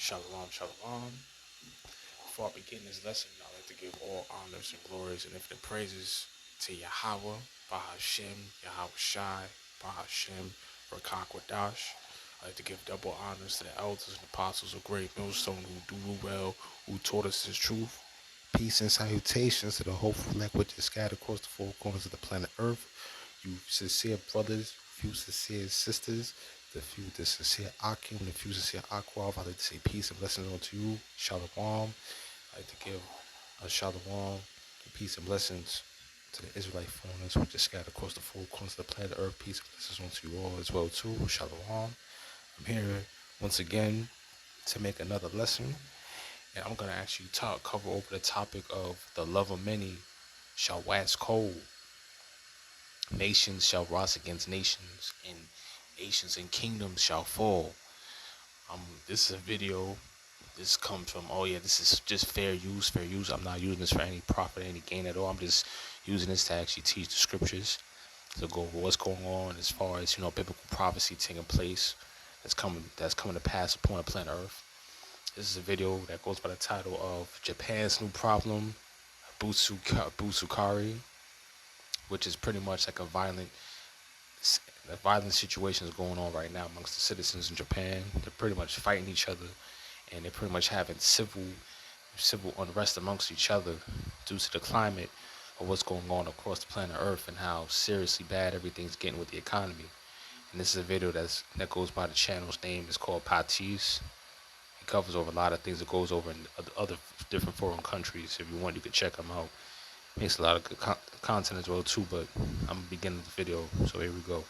Shalom, shalom. Before I begin this lesson, I'd like to give all honors and glories and infinite praises to Yahweh, Bahashem, Yahweh Shai, Bahashem, Rakakwadash. I'd like to give double honors to the elders and apostles of Great Millstone who do well, who taught us his truth. Peace and salutations to the hopeful elect which is scattered across the four corners of the planet Earth. You sincere brothers, few sincere sisters, the sincere Akim, the few sincere Aqua. I'd like to say peace and blessings unto you. Shalom. I'd like to give a shalom and peace and blessings to the Israelite foreigners which are scattered across the four corners of the planet Earth. Peace and blessings unto you all as well too. Shalom. I'm here once again to make another lesson, and I'm gonna actually cover over the topic of the love of many shall wax cold. Nations shall rise against nations, and nations and kingdoms shall fall. This is a video. This comes from, oh yeah, this is just fair use, fair use. I'm not using this for any profit, any gain at all. I'm just using this to actually teach the scriptures, to go over what's going on as far as, biblical prophecy taking place that's coming to pass upon the planet Earth. This is a video that goes by the title of Japan's New Problem, Butsukari, which is pretty much like a violent situation is going on right now amongst the citizens in Japan. They're pretty much fighting each other, and they're pretty much having civil unrest amongst each other due to the climate of what's going on across the planet Earth and how seriously bad everything's getting with the economy. And this is a video that goes by the channel's name. It's called Patis. It covers over a lot of things. It goes over in other different foreign countries. If you want, you can check them out. Makes a lot of good content as well too. But I'm beginning the video, so here we go.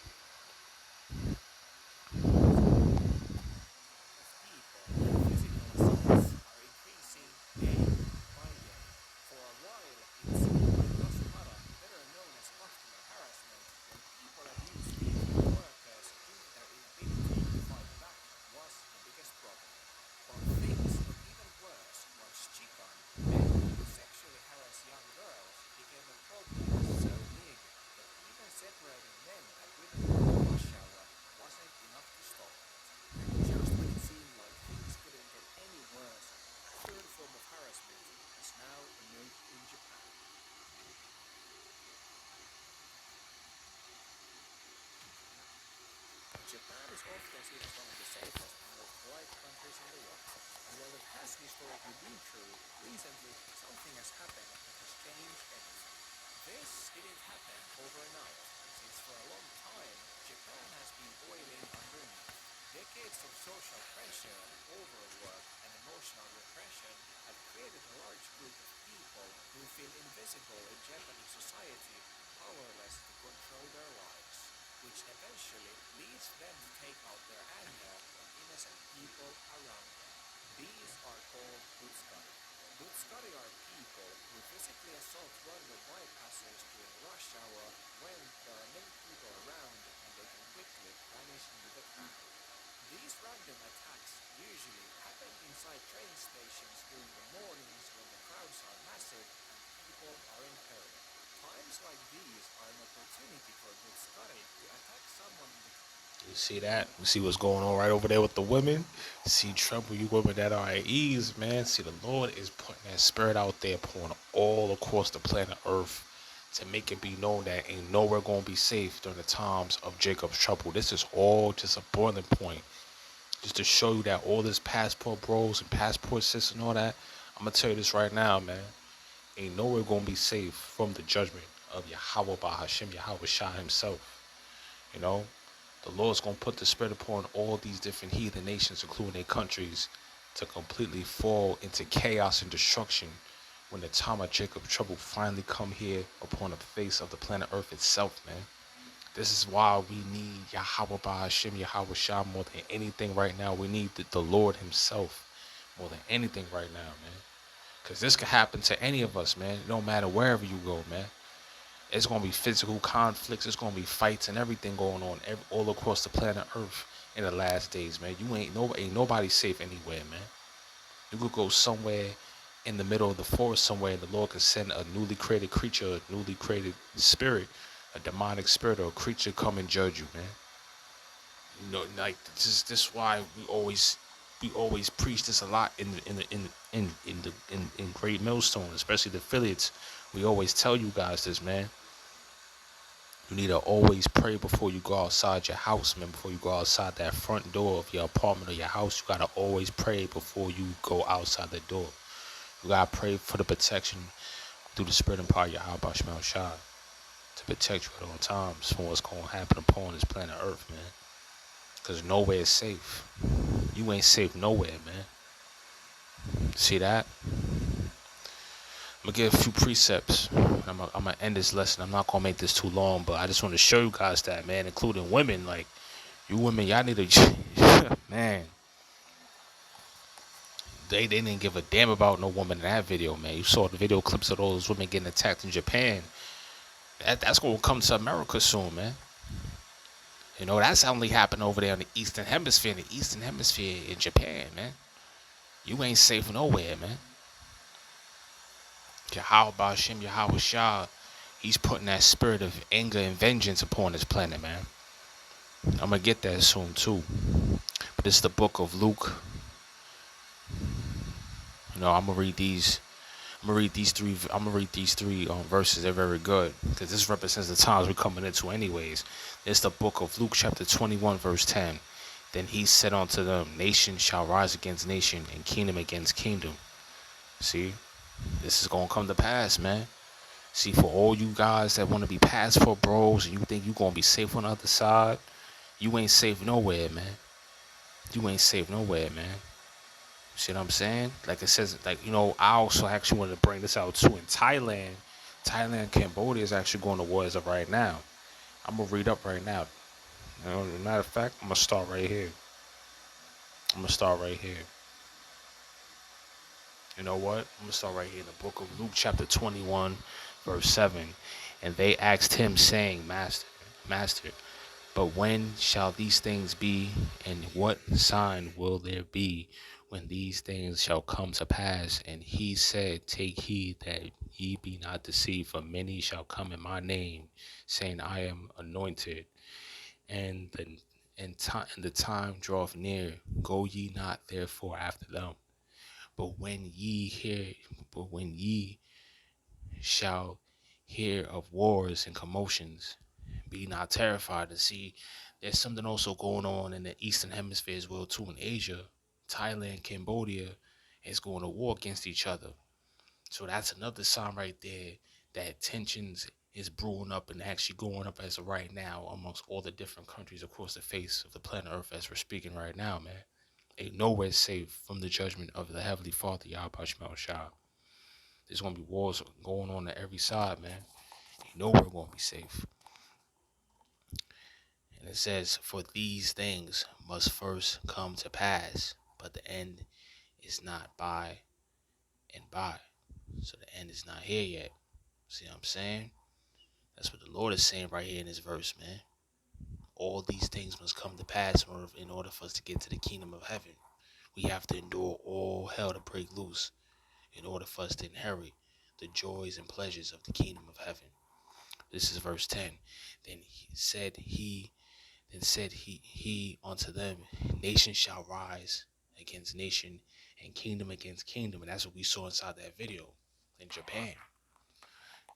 Japan is often seen as one of the safest and most polite countries in the world. And while it has historically been true, recently something has happened that has changed everything. This didn't happen overnight, since for a long time, Japan has been boiling underneath. Decades of social pressure, overwork, and emotional repression have created a large group of people who feel invisible in Japanese society, powerless to control their lives, which eventually leads them to take out their anger on innocent people around them. These are called Butskari. Butskari are people who physically assault random bypassers during rush hour when there are many people around and they can quickly vanish into the crowd. These random attacks usually happen inside train stations during the mornings when the crowds are massive and people are in hurry. Times like these are an opportunity for Butskari to attack someone in the. You see that? You see what's going on right over there with the women? See trouble, you women that are at ease, man. See, the Lord is putting that spirit out there, pouring all across the planet Earth to make it be known that ain't nowhere going to be safe during the times of Jacob's trouble. This is all just a boiling point. Just to show you that all this passport bros and passport sis and all that, I'm going to tell you this right now, man. Ain't nowhere going to be safe from the judgment of Yahweh Bahashem, Yahweh Shah himself. You know? The Lord's going to put the spirit upon all these different heathen nations, including their countries, to completely fall into chaos and destruction when the time of Jacob's trouble finally come here upon the face of the planet Earth itself, man. This is why we need Yahweh Bahashem, Yahweh Shah more than anything right now. We need the Lord himself more than anything right now, man. Because this could happen to any of us, man. It don't matter wherever you go, man. It's going to be physical conflicts. It's going to be fights and everything going on all across the planet Earth in the last days, man. You ain't nobody safe anywhere, man. You could go somewhere in the middle of the forest somewhere, and the Lord can send a newly created creature, a newly created spirit, a demonic spirit, or a creature come and judge you, man. Like this is why we always we always preach this a lot in Great Millstone, especially the affiliates. We always tell you guys this, man. You need to always pray before you go outside your house, man. Before you go outside that front door of your apartment or your house, you gotta always pray before you go outside the door. You gotta pray for the protection through the spirit and power of Yahweh Shemel Shai to protect you at all times from what's gonna happen upon this planet Earth, man. Cause nowhere is safe. You ain't safe nowhere, man. See that? I'm gonna give a few precepts. I'm gonna end this lesson. I'm not gonna make this too long, but I just want to show you guys that, man, including women. Like, you women, y'all need to, man. They didn't give a damn about no woman in that video, man. You saw the video clips of those women getting attacked in Japan. That's gonna come to America soon, man. You know, that's only happened over there in the Eastern Hemisphere. In the Eastern Hemisphere in Japan, man. You ain't safe nowhere, man. Yahweh Bashim, Yahweh Shah, he's putting that spirit of anger and vengeance upon this planet, man. I'm gonna get that soon too. But this is the book of Luke. You know, I'm gonna read these three verses. They're very good because this represents the times we're coming into, anyways. It's the book of Luke, chapter 21, verse 10. Then he said unto them, nation shall rise against nation, and kingdom against kingdom. See, this is gonna come to pass, man. See, for all you guys that want to be passport bros and you think you gonna be safe on the other side, you ain't safe nowhere, man. You ain't safe nowhere, man. See what I'm saying? Like it says, like, you know, I also actually wanted to bring this out too. In Thailand, Cambodia is actually going to war as of right now. I'm gonna read up right now. You know, as a matter of fact, I'm gonna start right here. You know what? I'm gonna start right here in the book of Luke, chapter 21, verse 7. And they asked him, saying, Master, but when shall these things be, and what sign will there be when these things shall come to pass? And he said, take heed that ye be not deceived, for many shall come in my name, saying, I am anointed, and the time draweth near. Go ye not therefore after them. But when ye shall hear of wars and commotions, be not terrified. To see, there's something also going on in the Eastern Hemisphere as well too. In Asia, Thailand, Cambodia is going to war against each other. So that's another sign right there that tensions is brewing up and actually going up as of right now amongst all the different countries across the face of the planet Earth as we're speaking right now, man. Ain't nowhere safe from the judgment of the Heavenly Father, Yahweh Shemel Shah. There's going to be wars going on every side, man. Ain't nowhere going to be safe. And it says, for these things must first come to pass, but the end is not by and by. So the end is not here yet. See what I'm saying? That's what the Lord is saying right here in this verse, man. All these things must come to pass in order for us to get to the kingdom of heaven. We have to endure all hell to break loose in order for us to inherit the joys and pleasures of the kingdom of heaven. This is verse 10. Then said he unto them, nation shall rise against nation, and kingdom against kingdom. And that's what we saw inside that video in Japan.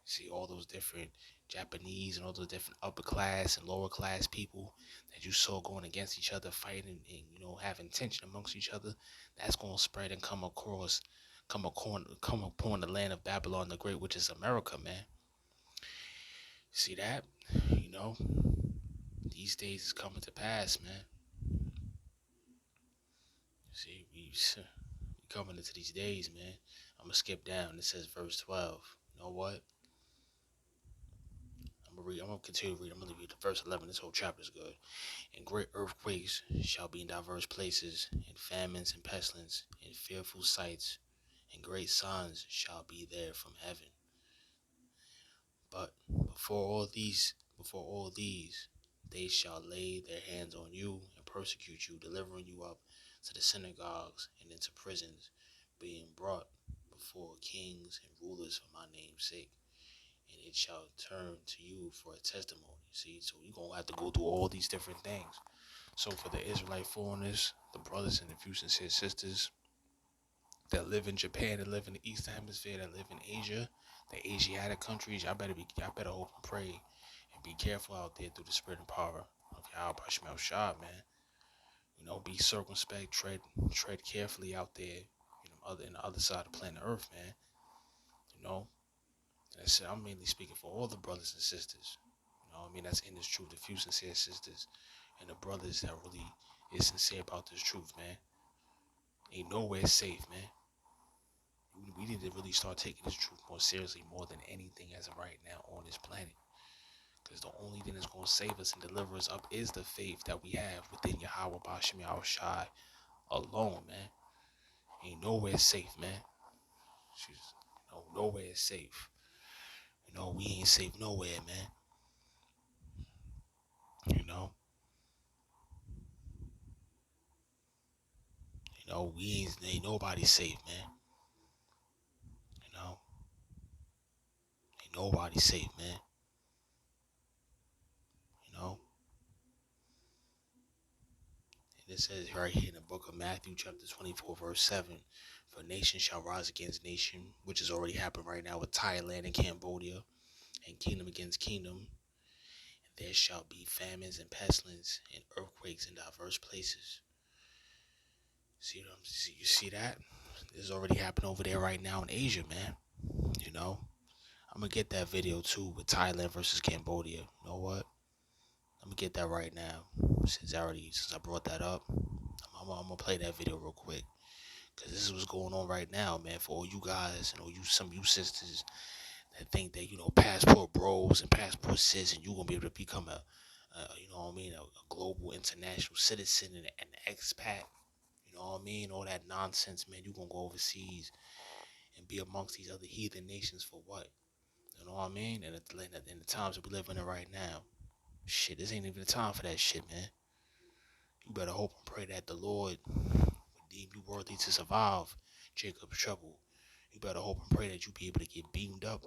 See all those different Japanese and all those different upper class and lower class people that you saw going against each other, fighting and, you know, having tension amongst each other. That's going to spread and come upon the land of Babylon the Great, which is America, man. See that? You know, these days is coming to pass, man. See, we coming into these days, man. I'm gonna skip down. It says verse 12. You know what? I'm gonna continue to read. I'm gonna read verse 11. This whole chapter is good. And great earthquakes shall be in diverse places, and famines and pestilence, and fearful sights, and great signs shall be there from heaven. But before all these, they shall lay their hands on you and persecute you, delivering you up to the synagogues and into prisons, being brought before kings and rulers for my name's sake. And it shall turn to you for a testimony. See, so you're going to have to go through all these different things. So for the Israelite foreigners, the brothers and the few sincere sisters that live in Japan, that live in the Eastern Hemisphere, that live in Asia, the Asiatic countries, y'all better hope and pray and be careful out there through the spirit and power of Yahweh Bashim El Shah, man. Be circumspect, tread carefully out there, in the other side of planet Earth, man. You know, and I said I'm mainly speaking for all the brothers and sisters. That's in this truth, the few sincere sisters and the brothers that really is sincere about this truth, man. Ain't nowhere safe, man. We need to really start taking this truth more seriously, more than anything as of right now on this planet. Because the only thing that's going to save us and deliver us up is the faith that we have within Yahweh Bashim Yahweh Shai alone, man. Ain't nowhere safe, man. Nowhere is safe. We ain't safe nowhere, man. We ain't nobody safe, man. You know, ain't nobody safe, man. You know, and it says right here in the book of Matthew, chapter 24, verse 7, for nation shall rise against nation, which has already happened right now with Thailand and Cambodia, and kingdom against kingdom. And there shall be famines and pestilence and earthquakes in diverse places. You see that? This is already happening over there right now in Asia, man. I'm gonna get that video too with Thailand versus Cambodia. You know what? I'm gonna get that right now. Since I brought that up, I'm gonna play that video real quick. Cause this is what's going on right now, man. For all you guys and some of you sisters that think that passport bros and passport sis, and you gonna be able to become a global international citizen and an expat. You know what I mean? All that nonsense, man. You gonna go overseas and be amongst these other heathen nations for what? You know what I mean? And in the times that we live in right now, shit, this ain't even the time for that shit, man. You better hope and pray that the Lord would deem you worthy to survive Jacob's trouble. You better hope and pray that you be able to get beamed up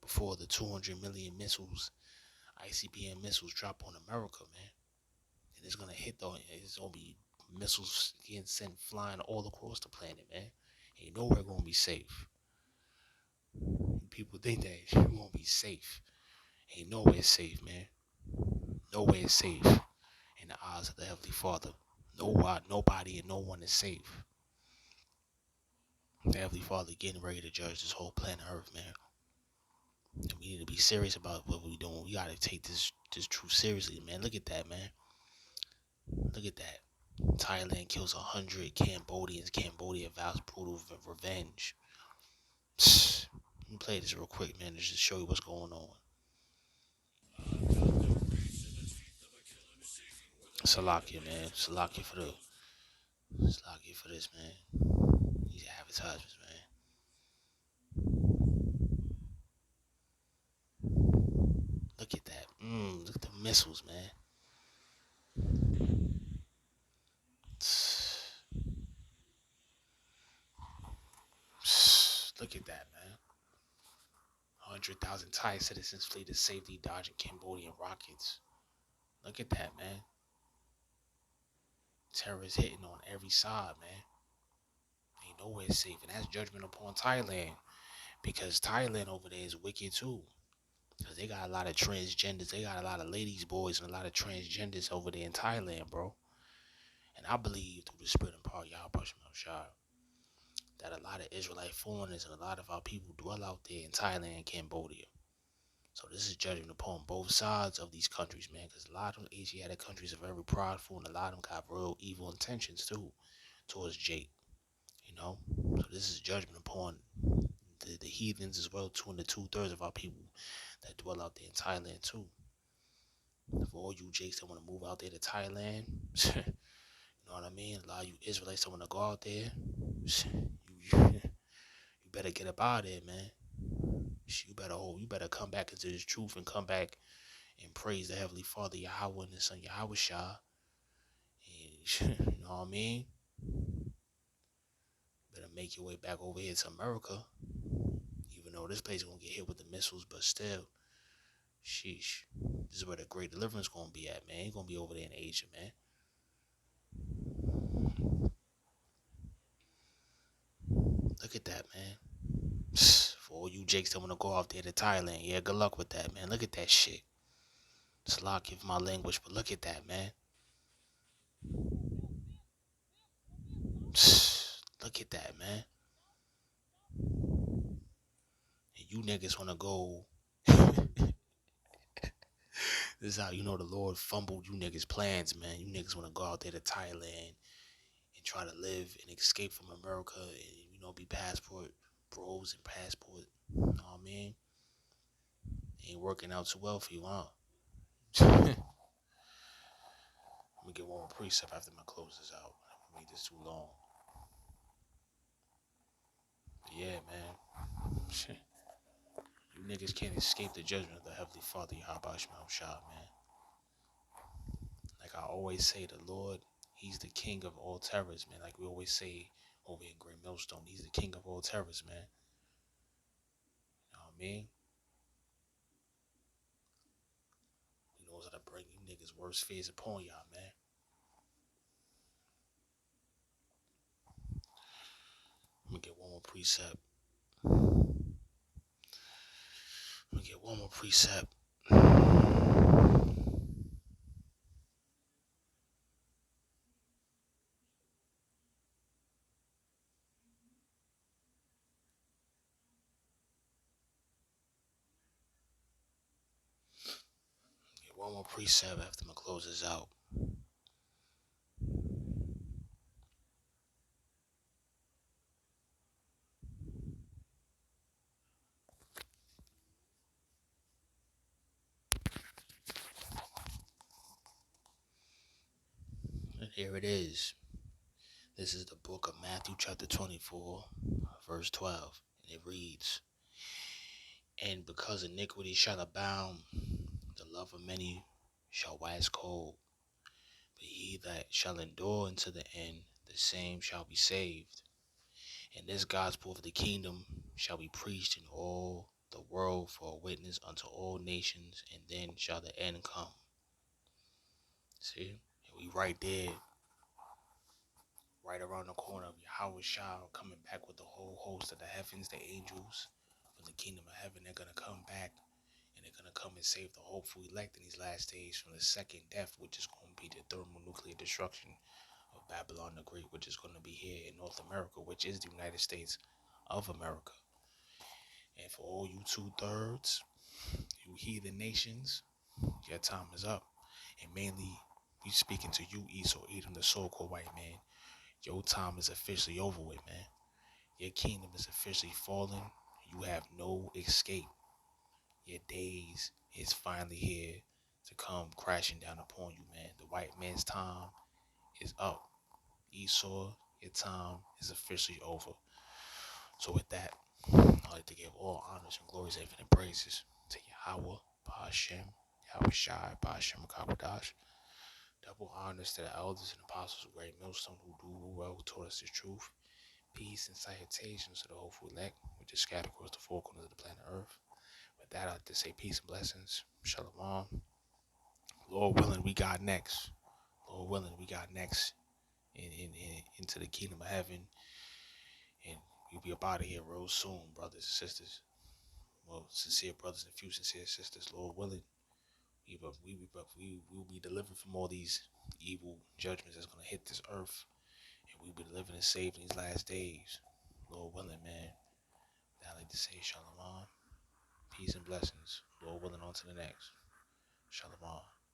before the 200 million missiles, ICBM missiles, drop on America, man. And it's gonna hit it's gonna be missiles getting sent flying all across the planet, man. Ain't nowhere gonna be safe. People think that you're gonna be safe. Ain't nowhere safe, man. Nowhere is safe in the eyes of the Heavenly Father. Nobody and no one is safe. The Heavenly Father getting ready to judge this whole planet Earth, man. And we need to be serious about what we're doing. We gotta take this truth seriously, man. Look at that, man. Look at that. Thailand kills 100 Cambodians. Cambodia vows brutal revenge. Let me play this real quick, man, to just show you what's going on. Salakia, man. Salakia for this, man. These advertisements, man. Look at that. Look at the missiles, man. Look at that, man. 100,000 Thai citizens flee to safety dodging Cambodian rockets. Look at that, man. Terrorists hitting on every side, man. Ain't nowhere safe. And that's judgment upon Thailand. Because Thailand over there is wicked too. Because they got a lot of transgenders. They got a lot of ladies, boys, and a lot of transgenders over there in Thailand, bro. And I believe through the spirit and power of Yahweh Shah that a lot of Israelite foreigners and a lot of our people dwell out there in Thailand and Cambodia. So this is judgment upon both sides of these countries, man. Because a lot of Asiatic countries are very prideful, and a lot of them got real evil intentions too towards Jake. So this is judgment upon the heathens as well too, and the 2/3 of our people that dwell out there in Thailand too. For all you Jakes that want to move out there to Thailand, you know what I mean? A lot of you Israelites that want to go out there, you better get up out of there, man. You better come back into this truth and come back and praise the Heavenly Father, Yahweh, and His Son, Yahweh Shah. And, you know what I mean? Better make your way back over here to America. Even though this place is going to get hit with the missiles, but still, sheesh. This is where the great deliverance going to be at, man. Ain't going to be over there in Asia, man. Look at that, man. For all you jakes that want to go out there to Thailand, yeah, good luck with that, man. Look at that shit. It's a lot of my language, but look at that, man. Look at that, man. And you niggas want to go. This is how you know the Lord fumbled you niggas' plans, man. You niggas want to go out there to Thailand and try to live and escape from America and, be passport bros and passport. You know what I mean? Ain't working out too well for you, huh? Let me get one more precept after my close this out. I made this too long. But yeah, man. You niggas can't escape the judgment of the Heavenly Father, Yahweh Shema Shah, man. Like I always say, the Lord, He's the king of all terrors, man. Like we always say over in Great Millstone, He's the king of all terrors, man. You know what I mean? He knows how to bring you niggas' worst fears upon y'all, man. I'm gonna get one more precept. Get one more precept after my close this out. And here it is. This is the book of Matthew chapter 24, verse 12. And it reads, "And because iniquity shall abound, the love of many shall wax cold. But he that shall endure unto the end, the same shall be saved. And this gospel of the kingdom shall be preached in all the world for a witness unto all nations, and then shall the end come." See? And we right there, right around the corner of Yahweh Shah coming back with the whole host of the heavens, the angels from the kingdom of heaven. They're going to come back and they're going to come and save the hopeful elect in these last days from the second death, which is going to be the thermonuclear destruction of Babylon the Great, which is going to be here in North America, which is the United States of America. And for all you 2/3, you heathen nations, your time is up. And mainly, we speaking to you, Esau, Edom, the so-called white man. Your time is officially over with, man. Your kingdom is officially fallen. You have no escape. Your days is finally here to come crashing down upon you, man. The white man's time is up. Esau, your time is officially over. So with that, I'd like to give all honors and glories and infinite praises to Yahweh, Ba'ashem, Yahweh Shai, Ba'ashem, Kakwadash. Double honors to the elders and apostles of Great Millstone who well taught us the truth. Peace and salutations to the hopeful elect, which is scattered across the four corners of the planet Earth. With that, I'd like to say peace and blessings. Shalom. Lord willing, we got next. Lord willing, we got next into the kingdom of heaven. And we'll be up out of here real soon, brothers and sisters. Well, sincere brothers and few sincere sisters, Lord willing. We will be delivered from all these evil judgments that's going to hit this earth. And we'll be delivered and saved in these last days. Lord willing, man. I'd like to say shalom. Peace and blessings. Lord willing, on to the next. Shalom.